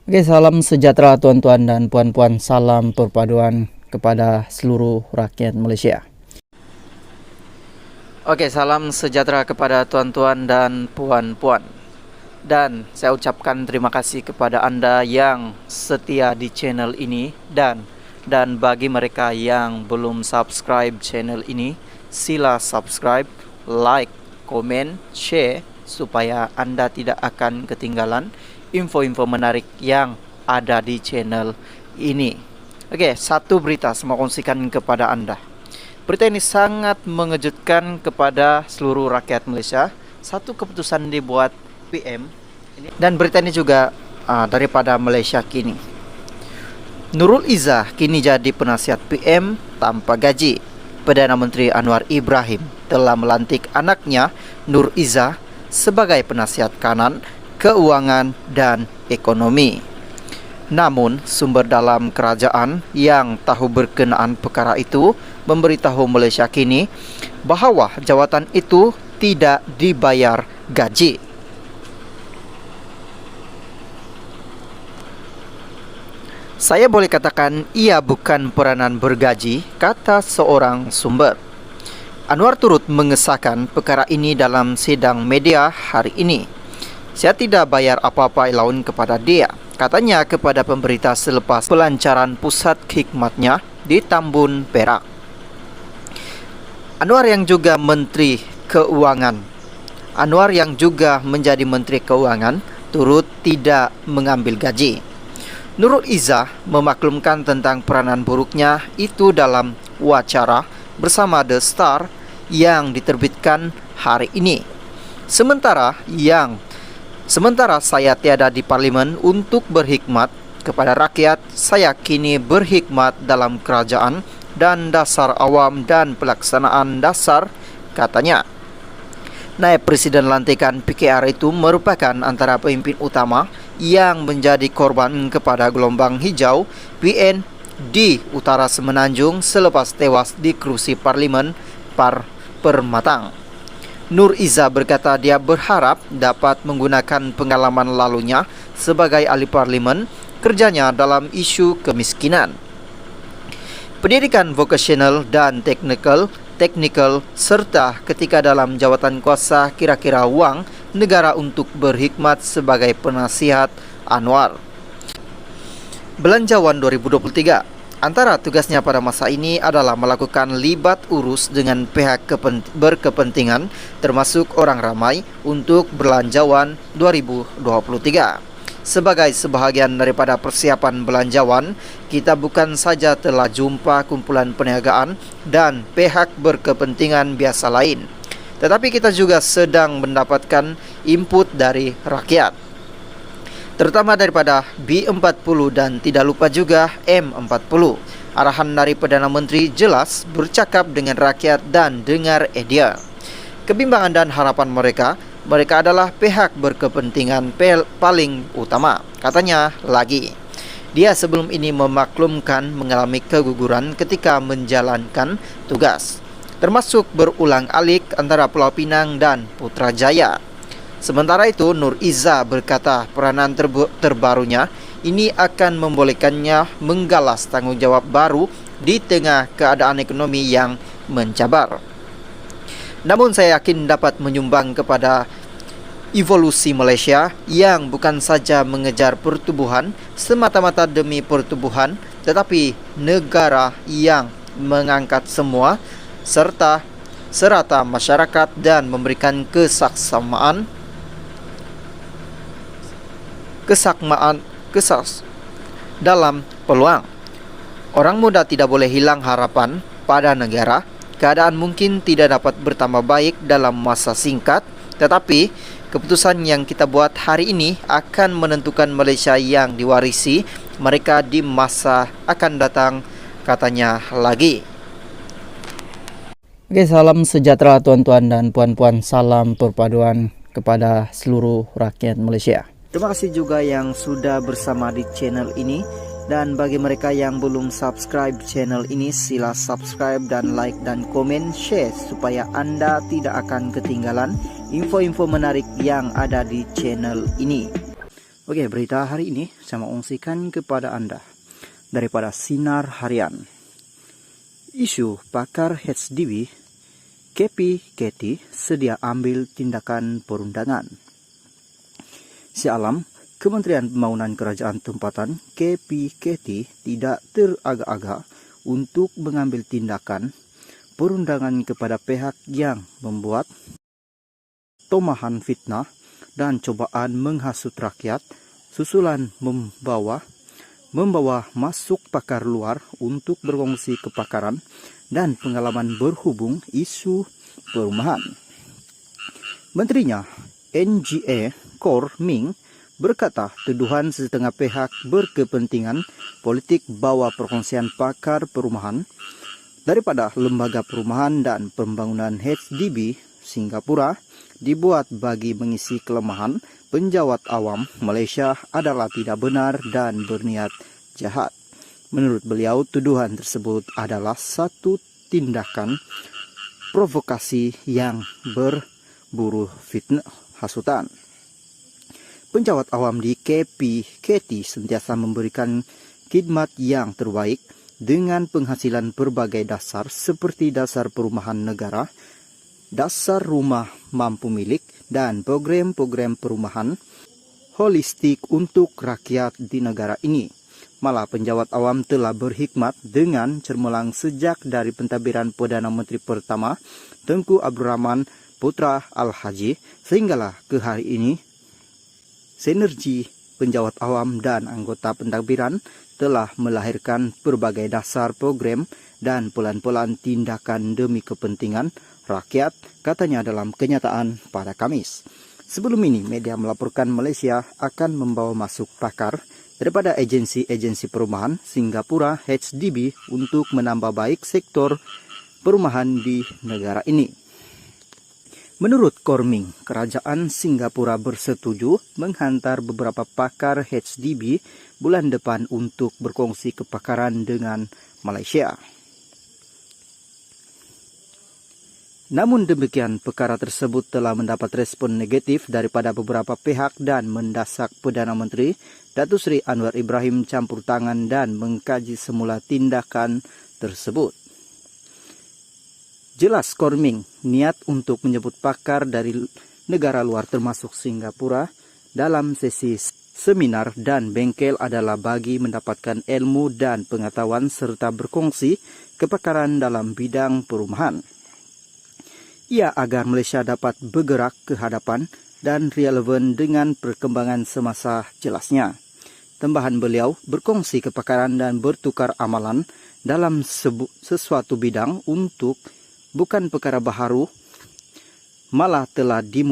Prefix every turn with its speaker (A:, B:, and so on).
A: Oke, salam sejahtera tuan-tuan dan puan-puan, salam perpaduan kepada seluruh rakyat Malaysia. Oke, salam sejahtera kepada tuan-tuan dan puan-puan. Dan saya ucapkan terima kasih kepada Anda yang setia di channel ini, dan bagi mereka yang belum subscribe channel ini, sila subscribe, like, komen, share supaya Anda tidak akan ketinggalan info-info menarik yang ada di channel ini. Oke, satu berita saya mau kongsikan kepada Anda. Berita ini sangat mengejutkan kepada seluruh rakyat Malaysia. Satu keputusan dibuat PM ini, dan berita ini juga daripada Malaysia Kini. Nurul Izzah kini jadi penasihat PM tanpa gaji. Perdana Menteri Anwar Ibrahim telah melantik anaknya Nur Izzah sebagai penasihat kanan, keuangan dan ekonomi. Namun, sumber dalam kerajaan yang tahu berkenaan perkara itu memberitahu Malaysia Kini bahawa jawatan itu tidak dibayar gaji. Saya boleh katakan ia bukan peranan bergaji, kata seorang sumber. Anwar turut mengesahkan perkara ini dalam sidang media hari ini. Saya tidak bayar apa-apa allowance kepada dia, katanya kepada pemberita selepas pelancaran pusat khidmatnya di Tambun, Perak. Anwar yang juga menjadi Menteri Keuangan turut tidak mengambil gaji. Nurul Izzah memaklumkan tentang peranan buruknya itu dalam wawancara bersama The Star yang diterbitkan hari ini. Sementara saya tiada di parlimen untuk berkhidmat kepada rakyat, saya kini berkhidmat dalam kerajaan dan dasar awam dan pelaksanaan dasar, katanya. Naib Presiden lantikan PKR itu merupakan antara pemimpin utama yang menjadi korban kepada gelombang hijau PN di utara Semenanjung selepas tewas di kerusi parlimen Permatang. Nur Izzah berkata dia berharap dapat menggunakan pengalaman lalunya sebagai ahli parlimen kerjanya dalam isu kemiskinan, pendidikan vokasional dan teknikal serta ketika dalam jawatan kuasa kira-kira wang negara untuk berkhidmat sebagai penasihat Anwar. Belanjawan 2023. Antara tugasnya pada masa ini adalah melakukan libat urus dengan pihak berkepentingan termasuk orang ramai untuk belanjawan 2023. Sebagai sebahagian daripada persiapan belanjawan, kita bukan saja telah jumpa kumpulan perniagaan dan pihak berkepentingan biasa lain, tetapi kita juga sedang mendapatkan input dari rakyat, terutama daripada B40 dan tidak lupa juga M40. Arahan dari Perdana Menteri jelas bercakap dengan rakyat dan dengar idea, kebimbangan dan harapan mereka adalah pihak berkepentingan paling utama, katanya lagi. Dia sebelum ini memaklumkan mengalami keguguran ketika menjalankan tugas, termasuk berulang-alik antara Pulau Pinang dan Putrajaya. Sementara itu, Nur Izzah berkata peranan terbarunya ini akan membolehkannya menggalas tanggungjawab baru di tengah keadaan ekonomi yang mencabar. Namun saya yakin dapat menyumbang kepada evolusi Malaysia yang bukan saja mengejar pertumbuhan semata-mata demi pertumbuhan, tetapi negara yang mengangkat semua serta serata masyarakat dan memberikan kesaksamaan dalam peluang. Orang muda tidak boleh hilang harapan pada negara. Keadaan mungkin tidak dapat bertambah baik dalam masa singkat, tetapi keputusan yang kita buat hari ini akan menentukan Malaysia yang diwarisi mereka di masa akan datang, katanya lagi. Oke, salam sejahtera tuan-tuan dan puan-puan, salam perpaduan kepada seluruh rakyat Malaysia. Terima kasih juga yang sudah bersama di channel ini. Dan bagi mereka yang belum subscribe channel ini, sila subscribe dan like dan komen, share supaya Anda tidak akan ketinggalan info-info menarik yang ada di channel ini. Oke, berita hari ini saya mau ungsikan kepada Anda daripada Sinar Harian. Isu pakar HDB, KP-KT sedia ambil tindakan perundangan. Sialam, Kementerian Pembangunan Kerajaan Tempatan KP-KT tidak teragak-agak untuk mengambil tindakan perundangan kepada pihak yang membuat tomahan fitnah dan cobaan menghasut rakyat susulan membawa masuk pakar luar untuk berfungsi kepakaran dan pengalaman berhubung isu perumahan. Menterinya NGA Kor Ming berkata tuduhan setengah pihak berkepentingan politik bahwa perkongsian pakar perumahan daripada Lembaga Perumahan dan Pembangunan HDB Singapura dibuat bagi mengisi kelemahan penjawat awam Malaysia adalah tidak benar dan berniat jahat. Menurut beliau, tuduhan tersebut adalah satu tindakan provokasi yang berburu fitnah hasutan. Penjawat awam di KP-KT sentiasa memberikan khidmat yang terbaik dengan penghasilan berbagai dasar seperti dasar perumahan negara, dasar rumah mampu milik, dan program-program perumahan holistik untuk rakyat di negara ini. Malah penjawat awam telah berhikmat dengan cermelang sejak dari pentadbiran Perdana Menteri pertama Tengku Abdul Rahman Putra Al-Haji sehinggalah ke hari ini. Sinergi penjawat awam dan anggota pentadbiran telah melahirkan berbagai dasar program dan pelan-pelan tindakan demi kepentingan rakyat, katanya dalam kenyataan pada Kamis. Sebelum ini, media melaporkan Malaysia akan membawa masuk pakar daripada agensi-agensi perumahan Singapura HDB untuk menambah baik sektor perumahan di negara ini. Menurut Korming, kerajaan Singapura bersetuju menghantar beberapa pakar HDB bulan depan untuk berkongsi kepakaran dengan Malaysia. Namun demikian, perkara tersebut telah mendapat respon negatif daripada beberapa pihak dan mendesak Perdana Menteri Datuk Seri Anwar Ibrahim campur tangan dan mengkaji semula tindakan tersebut. Jelas Korming niat untuk menyebut pakar dari negara luar termasuk Singapura dalam sesi seminar dan bengkel adalah bagi mendapatkan ilmu dan pengetahuan serta berkongsi kepakaran dalam bidang perumahan. Ia agar Malaysia dapat bergerak ke hadapan dan relevan dengan perkembangan semasa, jelasnya. Tambahan beliau, berkongsi kepakaran dan bertukar amalan dalam sesuatu bidang untuk bukan perkara baharu, malah telah dimulai